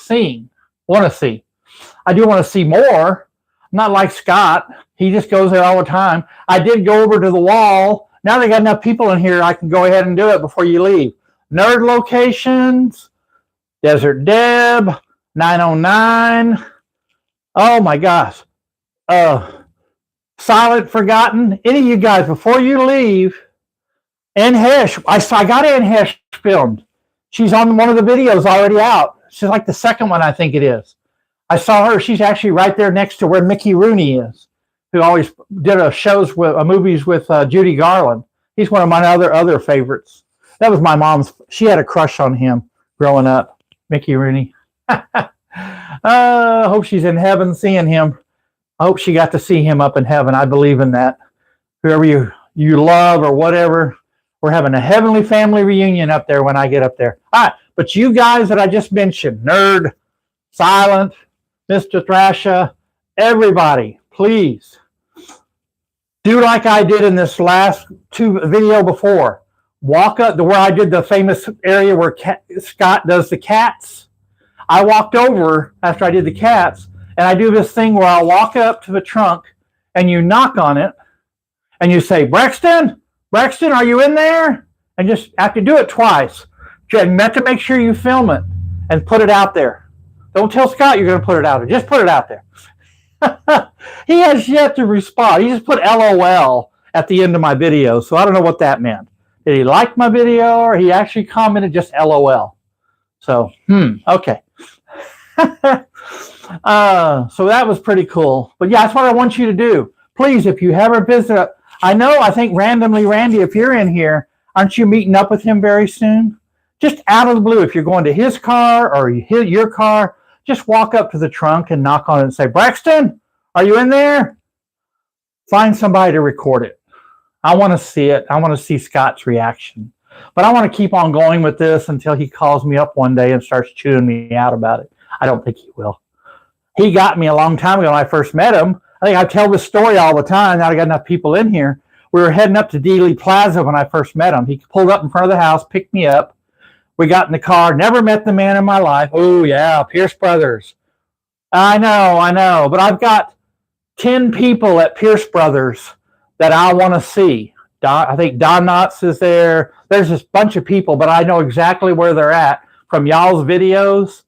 want to see. I do want to see more. Not like Scott. He just goes there all the time. I did go over to the wall. Now they got enough people in here, I can go ahead and do it before you leave. Nerd locations, Desert Deb, 909. Oh my gosh. Silent Forgotten. Any of you guys, before you leave, Ann Hesh, I got Ann Hesh filmed. She's on one of the videos already out. She's like the second one, I think it is. I saw her. She's actually right there next to where Mickey Rooney is, who always did movies with Judy Garland. He's one of my other favorites. That was my mom's. She had a crush on him growing up, Mickey Rooney. I hope she's in heaven seeing him. I hope she got to see him up in heaven. I believe in that. Whoever you love or whatever, we're having a heavenly family reunion up there when I get up there. All right, but you guys that I just mentioned, Nerd, Silent, Mr. Thrasher, everybody, please do like I did in this last video before. Walk up to where I did the famous area where Scott does the cats. I walked over after I did the cats, and I do this thing where I'll walk up to the trunk, and you knock on it, and you say, Brexton, are you in there? And just have to do it twice. You have to make sure you film it and put it out there. Don't tell Scott you're going to put it out there. Just put it out there. He has yet to respond. He just put LOL at the end of my video, so I don't know what that meant. Did he like my video, or he actually commented just LOL? So, okay. So that was pretty cool. But yeah, that's what I want you to do. Please, if you ever visit, I think randomly, Randy, if you're in here, aren't you meeting up with him very soon? Just out of the blue, if you're going to his car or your car, just walk up to the trunk and knock on it and say, Brexton, are you in there? Find somebody to record it. I want to see it. I want to see Scott's reaction. But I want to keep on going with this until he calls me up one day and starts chewing me out about it. I don't think he will. He got me a long time ago when I first met him. I think I tell this story all the time. Now I got enough people in here. We were heading up to Dealey Plaza when I first met him. He pulled up in front of the house, picked me up. We got in the car. Never met the man in my life. Oh, yeah, Pierce Brothers. I know. But I've got 10 people at Pierce Brothers that I want to see. I think Don Knotts is there. There's this bunch of people, but I know exactly where they're at from y'all's videos.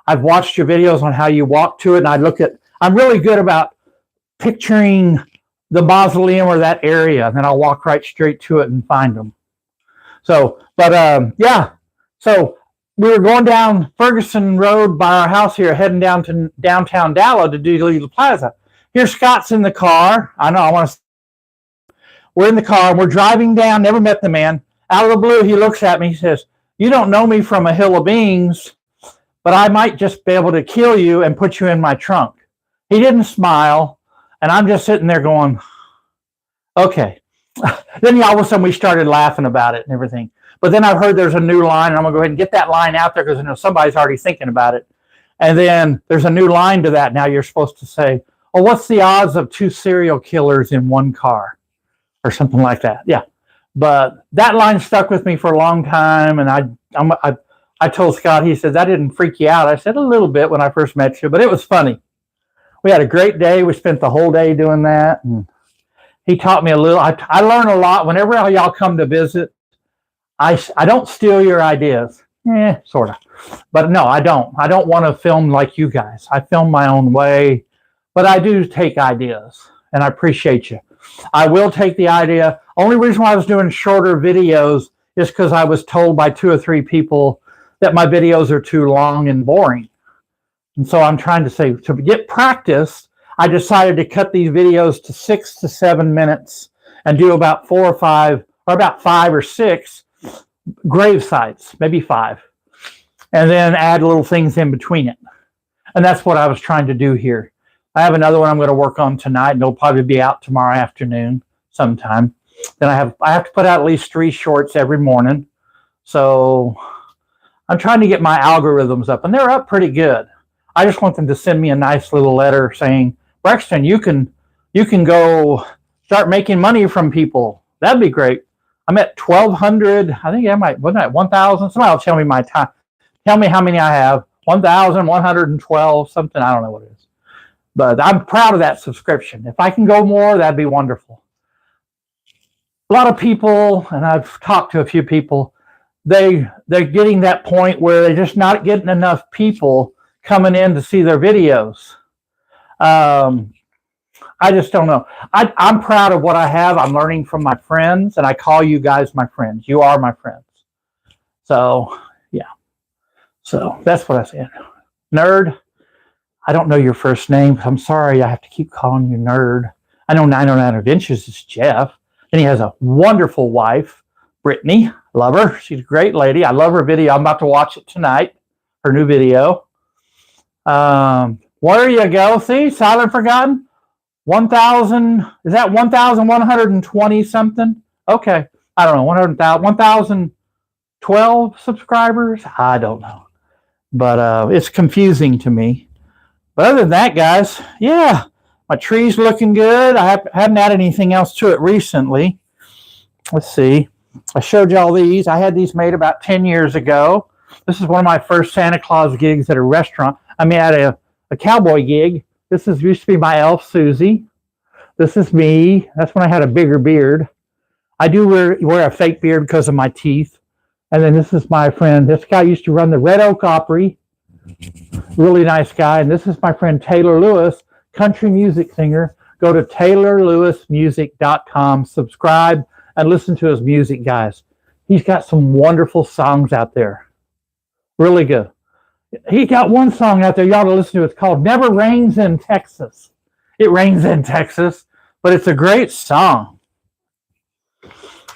I've watched your videos on how you walk to it, and I'm really good about picturing the mausoleum or that area, and then I'll walk right straight to it and find them. So, yeah. So we were going down Ferguson Road by our house here, heading down to downtown Dallas to do the plaza. Here Scott's in the car. We're in the car, and we're driving down, never met the man. Out of the blue, he looks at me, he says, you don't know me from a hill of beans, but I might just be able to kill you and put you in my trunk. He didn't smile, and I'm just sitting there going, okay. Then all of a sudden we started laughing about it and everything. But then I've heard there's a new line, and I'm going to go ahead and get that line out there because I know somebody's already thinking about it. And then there's a new line to that now. You're supposed to say, oh, what's the odds of 2 serial killers in one car? Or something like that. Yeah. But that line stuck with me for a long time. And I told Scott, he said, that didn't freak you out. I said, a little bit when I first met you, but it was funny. We had a great day. We spent the whole day doing that. And he taught me a little. I learn a lot. Whenever y'all come to visit, I don't steal your ideas. Sort of. But no, I don't. I don't want to film like you guys. I film my own way. But I do take ideas. And I appreciate you. I will take the idea. Only reason why I was doing shorter videos is because I was told by 2 or 3 people that my videos are too long and boring. And so I'm trying to say, to get practice, I decided to cut these videos to 6 to 7 minutes and do about 4 or 5, or about 5 or 6 grave sites, maybe 5, and then add little things in between it. And that's what I was trying to do here. I have another one I'm going to work on tonight, and it'll probably be out tomorrow afternoon sometime. Then I have to put out at least 3 shorts every morning. So I'm trying to get my algorithms up, and they're up pretty good. I just want them to send me a nice little letter saying, Brexton, you can go start making money from people. That'd be great. I'm at 1,200. I think I might, wasn't that 1,000? Somebody will tell me my time. Tell me how many I have. 1,112, something. I don't know what it is. But I'm proud of that subscription. If I can go more, that'd be wonderful. A lot of people, and I've talked to a few people, they're getting that point where they're just not getting enough people coming in to see their videos. I just don't know. I'm proud of what I have. I'm learning from my friends, and I call you guys my friends. You are my friends. So, yeah. So, that's what I said. Nerd, I don't know your first name. I'm sorry I have to keep calling you Nerd. I know 909 Adventures is Jeff, and he has a wonderful wife, Brittany. Love her. She's a great lady. I love her video. I'm about to watch it tonight, her new video. Where you go? See, Silent Forgotten? 1,000, is that 1,120 something? Okay. I don't know, 1,012 subscribers? I don't know. But it's confusing to me. But other than that, guys, yeah, my tree's looking good. I haven't added anything else to it recently. Let's see. I showed you all these. I had these made about 10 years ago. This is one of my first Santa Claus gigs at a restaurant. I mean, at a cowboy gig. This used to be my elf, Susie. This is me. That's when I had a bigger beard. I do wear a fake beard because of my teeth. And then this is my friend. This guy used to run the Red Oak Opry. Really nice guy. And this is my friend Taylor Lewis, country music singer. Go to taylorlewismusic.com, subscribe, and listen to his music, guys. He's got some wonderful songs out there. Really good. He got one song out there you ought to listen to. It's called Never Rains in Texas. It rains in Texas, but it's a great song.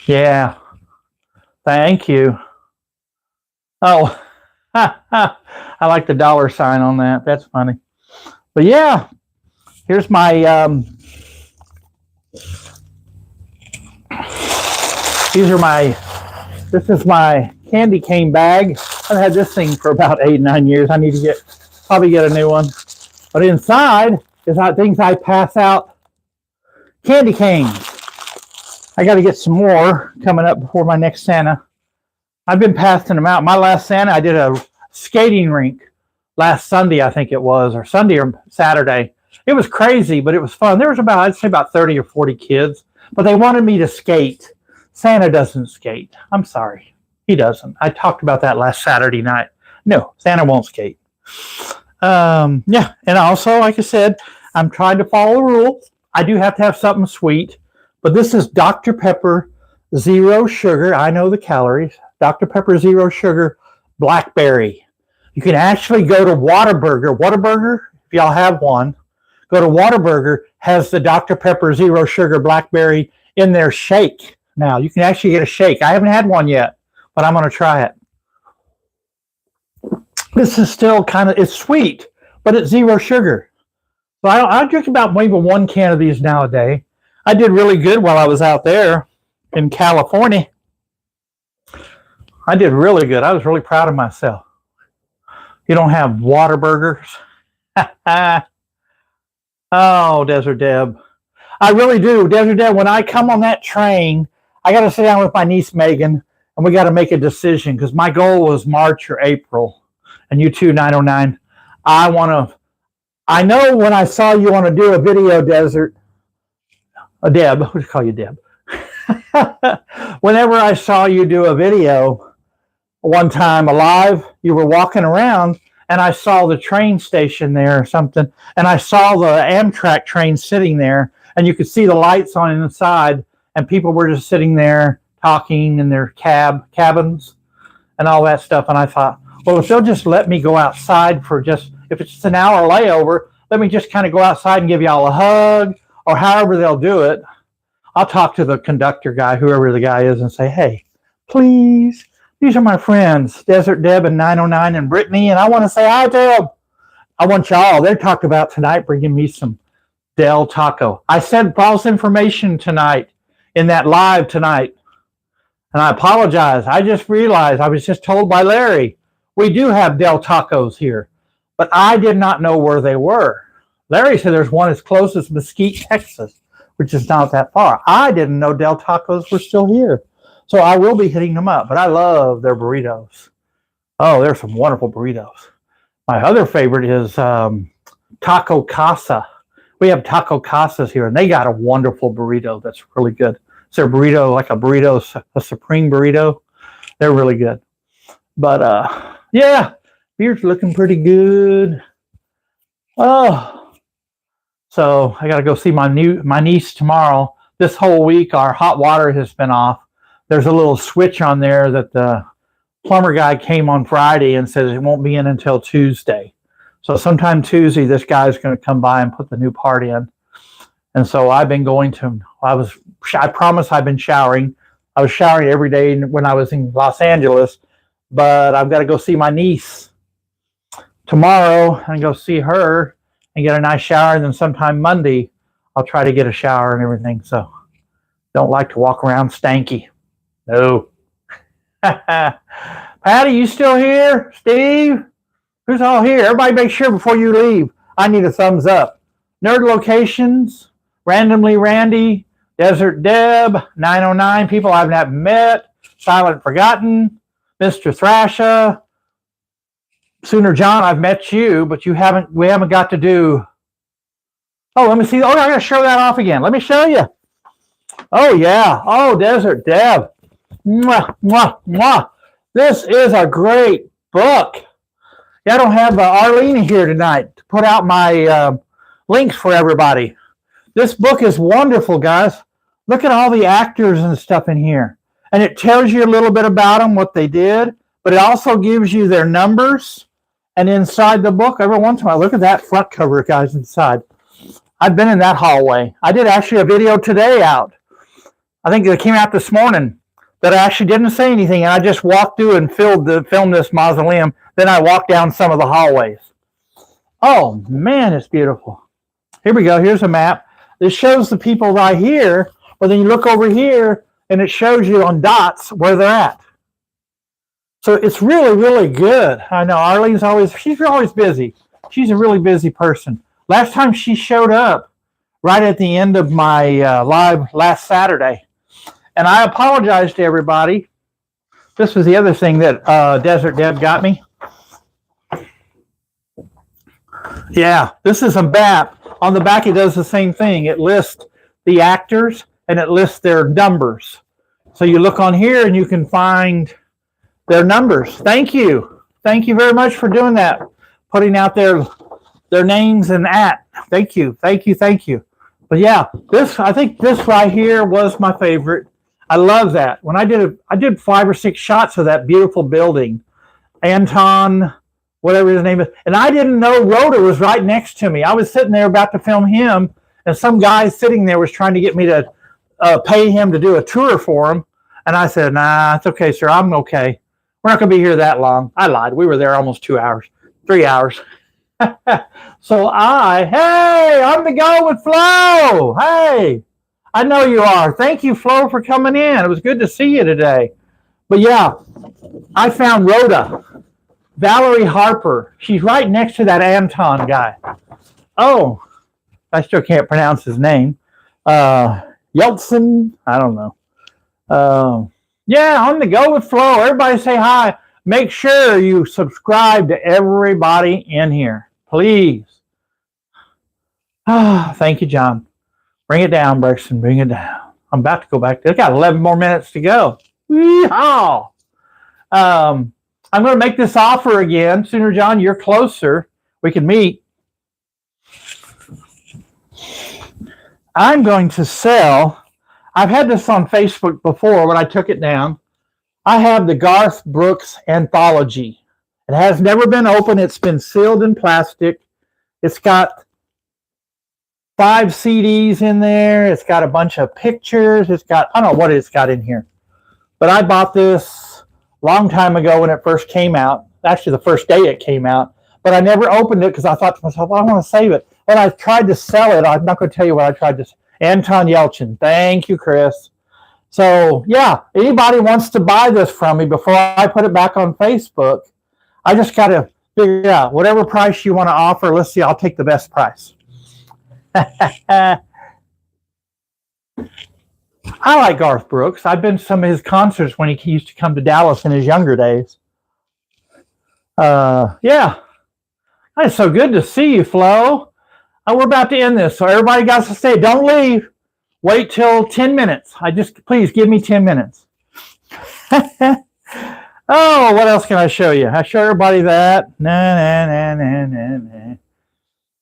Yeah. Thank you. Oh, I like the dollar sign on that. That's funny. But yeah, here's my this is my candy cane bag. I've had this thing for about 8-9 years. I need to probably get a new one. But inside is things I pass out. Candy canes. I got to get some more coming up before my next Santa. I've been passing them out. My last Santa, I did a skating rink last Sunday, I think it was, or Sunday or Saturday. It was crazy, but it was fun. There was I'd say about 30 or 40 kids, but they wanted me to skate. Santa doesn't skate. I'm sorry. He doesn't. I talked about that last Saturday night. No, Santa won't skate. Yeah, and also, like I said, I'm trying to follow the rules. I do have to have something sweet, but this is Dr. Pepper Zero Sugar. I know the calories. Dr. Pepper Zero Sugar Blackberry. You can actually go to Whataburger. Whataburger, if y'all have one, go to Whataburger, has the Dr. Pepper Zero Sugar Blackberry in their shake. Now, you can actually get a shake. I haven't had one yet, but I'm going to try it. This is still it's sweet, but it's zero sugar. So I drink about maybe one can of these nowadays. I did really good while I was out there in California. I did really good. I was really proud of myself. You don't have Whataburgers? Oh, Desert Deb. I really do. Desert Deb, when I come on that train, I got to sit down with my niece, Megan, and we got to make a decision because my goal was March or April. And you too, 909. I know when I saw you want to do a video, Deb, what do you call you, Deb? Whenever I saw you do a video one time alive, you were walking around and I saw the train station there or something. And I saw the Amtrak train sitting there and you could see the lights on inside and people were just sitting there talking in their cabins and all that stuff. And I thought, well, if they'll just let me go outside for if it's just an hour layover, let me just kind of go outside and give y'all a hug or however they'll do it. I'll talk to the conductor guy, whoever the guy is, and say, hey, please, these are my friends, Desert Deb and 909 and Brittany, and I want to say hi to them. I want y'all, they talked about tonight bringing me some Del Taco. I said false information tonight in that live tonight, and I apologize. I just realized I was just told by Larry, we do have Del Tacos here, but I did not know where they were. Larry said there's one as close as Mesquite, Texas. which is not that far. I didn't know Del Tacos were still here. So I will be hitting them up, but I love their burritos. Oh, there's some wonderful burritos. My other favorite is Taco Casa. We have Taco Casas here, and they got a wonderful burrito that's really good. It's their burrito, like a supreme burrito. They're really good. But yeah, beer's looking pretty good. Oh, so I got to go see my niece tomorrow. This whole week, our hot water has been off. There's a little switch on there that the plumber guy came on Friday and said it won't be in until Tuesday. So sometime Tuesday, this guy's going to come by and put the new part in. And so I've been going to, I promise I've been showering. I was showering every day when I was in Los Angeles, but I've got to go see my niece tomorrow and go see her and get a nice shower. And then sometime Monday, I'll try to get a shower and everything. So don't like to walk around stanky. No. Patty, you still here? Steve? Who's all here? Everybody make sure before you leave. I need a thumbs up. Nerd Locations, Randomly Randy, Desert Deb, 909, people I've not met, Silent Forgotten, Mr. Thrasher, Sooner John, I've met you, but we haven't got to do. Oh, let me see. Oh, I gotta show that off again. Let me show you. Oh yeah. Oh, Desert Deb. Mwah, mwah, mwah. This is a great book. Yeah, I don't have Arlene here tonight to put out my links for everybody. This book is wonderful, guys. Look at all the actors and stuff in here. And it tells you a little bit about them, what they did, but it also gives you their numbers. And inside the book, every once in a while, look at that front cover, guys, inside. I've been in that hallway. I did actually a video today out. I think it came out this morning that I actually didn't say anything, and I just walked through and filmed this mausoleum. Then I walked down some of the hallways. Oh, man, it's beautiful. Here we go. Here's a map. This shows the people right here, but then you look over here, and it shows you on dots where they're at. So it's really, really good. I know Arlene's she's always busy. She's a really busy person. Last time she showed up right at the end of my live last Saturday. And I apologize to everybody. This was the other thing that Desert Deb got me. Yeah, this is a map. On the back, it does the same thing. It lists the actors, and it lists their numbers. So you look on here, and you can find their numbers. Thank you. Thank you very much for doing that, putting out their names and at. Thank you. Thank you. Thank you. But yeah, I think this right here was my favorite. I love that. When I did 5 or 6 shots of that beautiful building. Anton, whatever his name is. And I didn't know Rhoda was right next to me. I was sitting there about to film him, and some guy sitting there was trying to get me to pay him to do a tour for him. And I said, nah, it's okay, sir. I'm okay. We're not going to be here that long. I lied. We were there almost 2 hours, 3 hours. So hey, I'm the guy with Flo. Hey, I know you are. Thank you, Flo, for coming in. It was good to see you today. But yeah, I found Rhoda, Valerie Harper. She's right next to that Anton guy. Oh, I still can't pronounce his name. Yeltsin. I don't know. Yeah, on the go with Flo. Everybody say hi. Make sure you subscribe to everybody in here, please. Thank you, John. Bring it down, Brexton. Bring it down. I'm about to go back. I've got 11 more minutes to go. Yeehaw! I'm going to make this offer again. Sooner, John, you're closer. We can meet. I'm going to sell. I've had this on Facebook before when I took it down. I have the Garth Brooks Anthology. It has never been opened. It's been sealed in plastic. It's got 5 CDs in there. It's got a bunch of pictures. I don't know what it's got in here. But I bought this a long time ago when it first came out. Actually, the first day it came out. But I never opened it because I thought to myself, well, I want to save it. When I tried to sell it, I'm not going to tell you what I tried to sell. Anton Yelchin. Thank you, Chris. So, yeah, anybody wants to buy this from me before I put it back on Facebook, I just got to figure out whatever price you want to offer. Let's see, I'll take the best price. I like Garth Brooks. I've been to some of his concerts when he used to come to Dallas in his younger days. Yeah. It's so good to see you, Flo. We're about to end this, so everybody got to stay. Don't leave. Wait till 10 minutes. Please give me 10 minutes. Oh, what else can I show you? I show everybody that.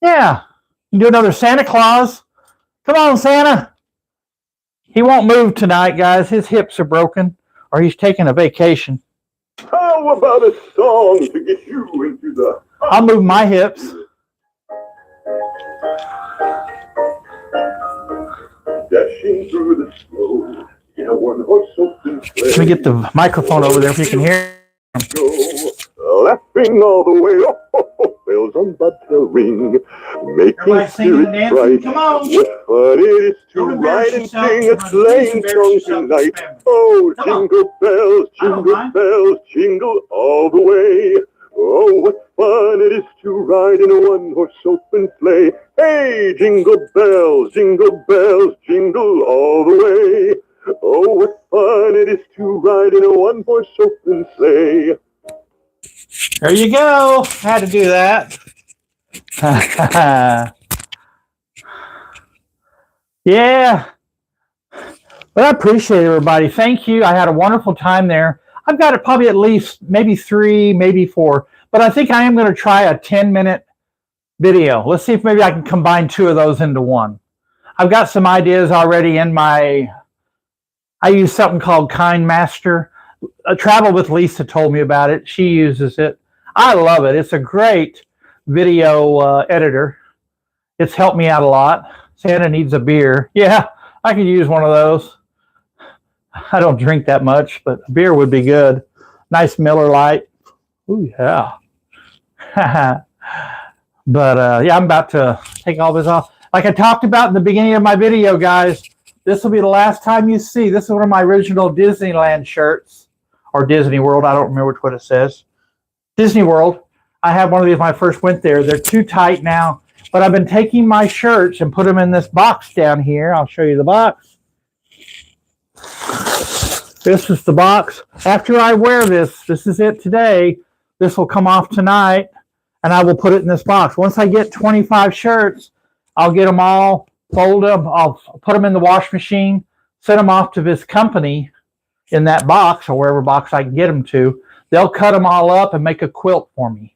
Yeah. You do another Santa Claus. Come on, Santa. He won't move tonight, guys. His hips are broken, or he's taking a vacation. How about a song to get you into the... I'll move my hips. Dashing through the snow in a one-horse open sleigh. Let me get the microphone over there if you can hear. Laughing all the way, bells on bobtail ring, making spirits bright. Come on. What fun it is to ride and sing a sleighing song tonight. Oh, jingle bells, jingle all the way. Oh, what fun it is to ride in a one-horse open sleigh. Hey, jingle bells, jingle all the way. Oh, what fun it is to ride in a one-horse open sleigh. There you go. Had to do that. Yeah. But I appreciate everybody. Thank you. I had a wonderful time there. I've got it probably at least maybe 3, maybe 4. But I think I am going to try a 10-minute video. Let's see if maybe I can combine 2 of those into one. I've got some ideas already in I use something called Kind Master. Travel with Lisa told me about it. She uses it. I love it. It's a great video editor. It's helped me out a lot. Santa needs a beer. Yeah, I could use one of those. I don't drink that much, but a beer would be good. Nice Miller Lite. Ooh, yeah. But yeah, I'm about to take all this off. Like I talked about in the beginning of my video, guys, this will be the last time you see. This is one of my original Disneyland shirts. Or Disney World. I don't remember which one it says. Disney World. I had one of these when I first went there. They're too tight now. But I've been taking my shirts and put them in this box down here. I'll show you the box. This is the box. After I wear this is it today. This will come off tonight. And I will put it in this box. Once I get 25 shirts, I'll get them all, fold them. I'll put them in the wash machine, send them off to this company in that box or wherever box I can get them to. They'll cut them all up and make a quilt for me.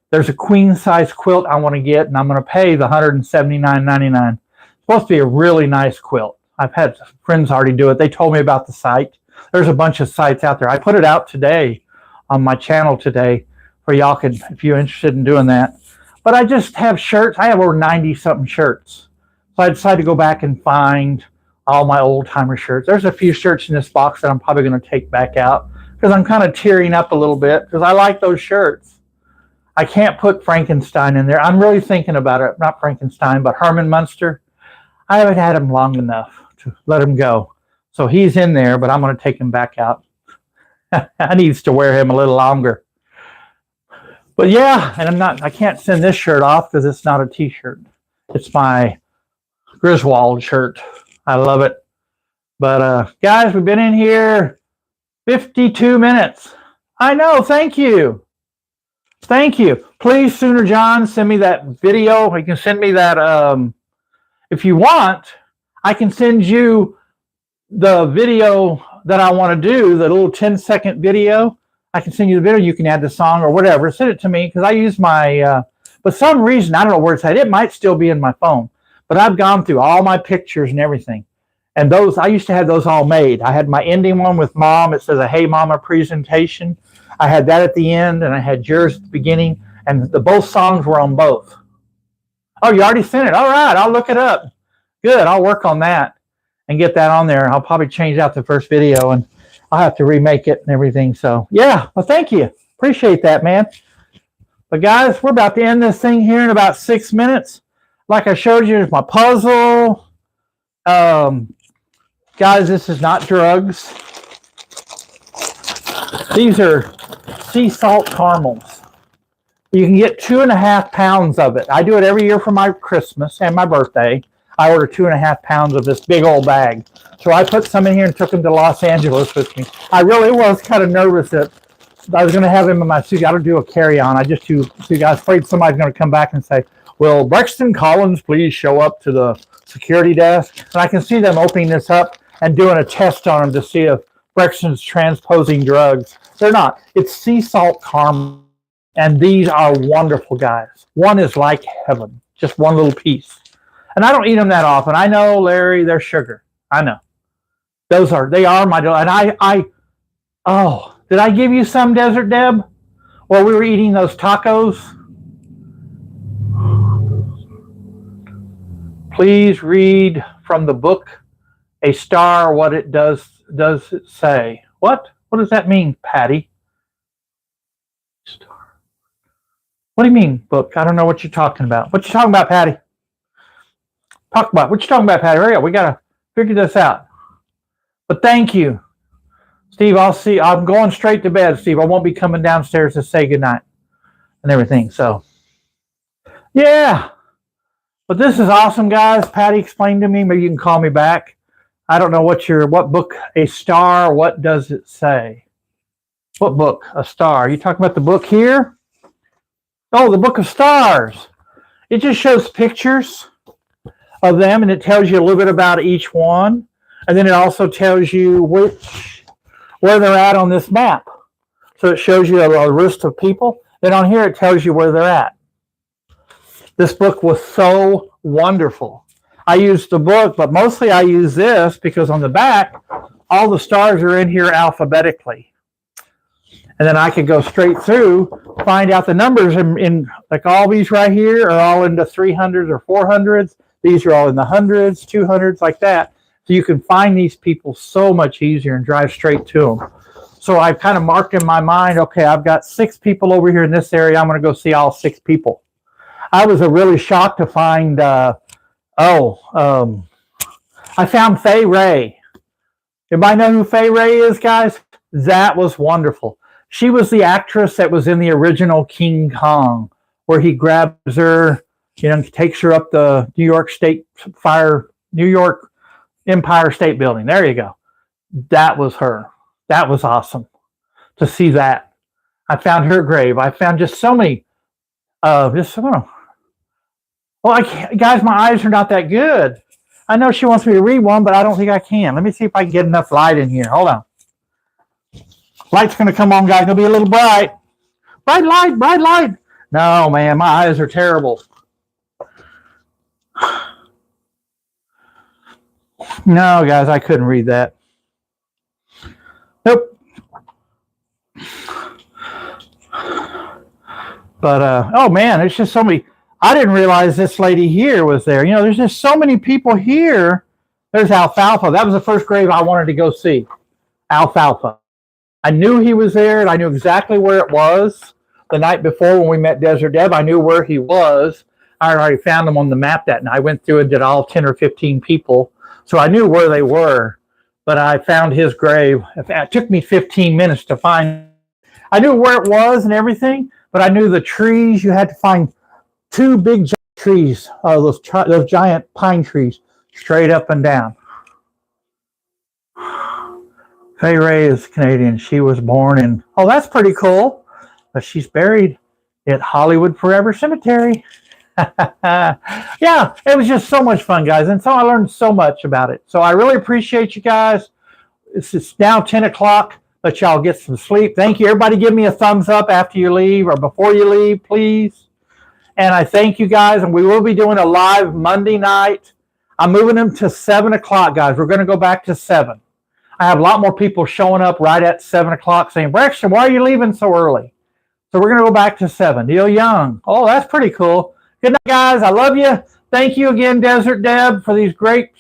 There's a queen size quilt I want to get, and I'm going to pay the $179.99. It's supposed to be a really nice quilt. I've had friends already do it. They told me about the site. There's a bunch of sites out there. I put it out today on my channel today for y'all can, if you're interested in doing that. But I just have shirts. I have over 90 something shirts. So I decided to go back and find all my old timer shirts. There's a few shirts in this box that I'm probably going to take back out because I'm kind of tearing up a little bit because I like those shirts. I can't put Frankenstein in there. I'm really thinking about it. Not Frankenstein, but Herman Munster. I haven't had him long enough to let him go. So he's in there, but I'm going to take him back out. I need to wear him a little longer. But yeah, and I can't send this shirt off because it's not a t-shirt. It's my Griswold shirt. I love it. But guys, we've been in here 52 minutes. I know. Thank you. Thank you. Please, Sooner John, send me that video. You can send me that. If you want, I can send you the video that I want to do, the little 10-second video. I can send you the video. You can add the song or whatever. Send it to me because I use my, for some reason, I don't know where it's at. It might still be in my phone. But I've gone through all my pictures and everything. And those, I used to have those all made. I had my ending one with Mom. It says a Hey Mama presentation. I had that at the end, and I had yours at the beginning. And both songs were on both. Oh, you already sent it? All right, I'll look it up. Good, I'll work on that and get that on there. I'll probably change out the first video, and I'll have to remake it and everything. So, yeah, well, thank you. Appreciate that, man. But, guys, we're about to end this thing here in about 6 minutes. Like I showed you, here's my puzzle. Guys, this is not drugs. These are sea salt caramels. You can get 2.5 pounds of it. I do it every year for my Christmas and my birthday. I ordered 2.5 pounds of this big old bag. So I put some in here and took them to Los Angeles with me. I really was kind of nervous that I was going to have him in my suit. I don't do a carry-on. I just do. I was afraid somebody's going to come back and say, "Will Brexton Collins please show up to the security desk?" And I can see them opening this up and doing a test on them to see if Brexton's transposing drugs. They're not. It's sea salt caramel, and these are wonderful, guys. One is like heaven, just one little piece. And I don't eat them that often. I know, Larry, they're sugar. I know. They are my, and oh, did I give you some, Desert Deb? While we were eating those tacos? Please read from the book, A Star, what it does it say? What? What does that mean, Patty? Star. What do you mean, book? I don't know what you're talking about. What you talking about, Patty? Talk about what you talking about, Patty. Hurry up. We gotta figure this out. But thank you, Steve. I'm going straight to bed, Steve. I won't be coming downstairs to say goodnight and everything. So, yeah. But this is awesome, guys. Patty explained to me. Maybe you can call me back. I don't know what book, A Star, what does it say? What book? A Star. Are you talking about the book here? Oh, the Book of Stars. It just shows pictures of them, and it tells you a little bit about each one. And then it also tells you where they're at on this map. So it shows you a list of people. Then on here, it tells you where they're at. This book was so wonderful. I used the book, but mostly I use this because on the back, all the stars are in here alphabetically. And then I could go straight through, find out the numbers in like all these right here are all into 300s or 400s. These are all in the hundreds, 200s, like that. So you can find these people so much easier and drive straight to them. So I've kind of marked in my mind, okay, I've got 6 people over here in this area. I'm going to go see all 6 people. I was really shocked to find, I found Fay Ray. Anybody know who Fay Ray is, guys? That was wonderful. She was the actress that was in the original King Kong, where he grabs her, takes her up the New York Empire State Building. There you go. That was her. That was awesome to see that. I found her grave. I found just so many. Guys, my eyes are not that good. I know she wants me to read one, but I don't think I can. Let me see if I can get enough light in here. Hold on. Light's going to come on, guys. It'll be a little bright. Bright light, bright light. No, man, my eyes are terrible. No, guys, I couldn't read that. Nope. But, oh, man, there's just so many. I didn't realize this lady here was there. There's just so many people here. There's Alfalfa. That was the first grave I wanted to go see. Alfalfa. I knew he was there, and I knew exactly where it was. The night before when we met Desert Deb, I knew where he was. I already found him on the map that night. I went through and did all 10 or 15 people. So I knew where they were, but I found his grave. It took me 15 minutes to find. I knew where it was and everything, but I knew the trees. You had to find 2 big trees, those giant pine trees, straight up and down. Fay Ray is Canadian. She was born in, that's pretty cool, but she's buried at Hollywood Forever Cemetery. Yeah, it was just so much fun, guys, and so I learned so much about it. So I really appreciate you guys. It's now 10 o'clock. Let y'all get some sleep. Thank you. Everybody give me a thumbs up after you leave or before you leave, please. And I thank you guys, and we will be doing a live Monday night. I'm moving them to 7 o'clock, guys. We're going to go back to 7. I have a lot more people showing up right at 7 o'clock saying, "Brexton, why are you leaving so early?" So we're going to go back to 7. Neil Young. Oh, that's pretty cool. Good night, guys. I love you. Thank you again, Desert Deb, for these great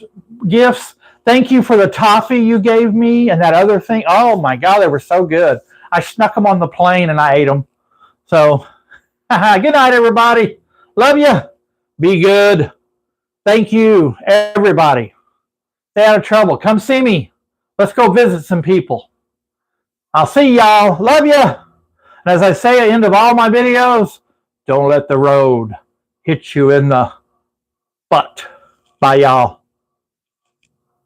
gifts. Thank you for the toffee you gave me and that other thing. Oh, my God, they were so good. I snuck them on the plane and I ate them. So, good night, everybody. Love you. Be good. Thank you, everybody. Stay out of trouble. Come see me. Let's go visit some people. I'll see y'all. Love you. And as I say at the end of all my videos, don't let the road hit you in the butt. Bye, y'all.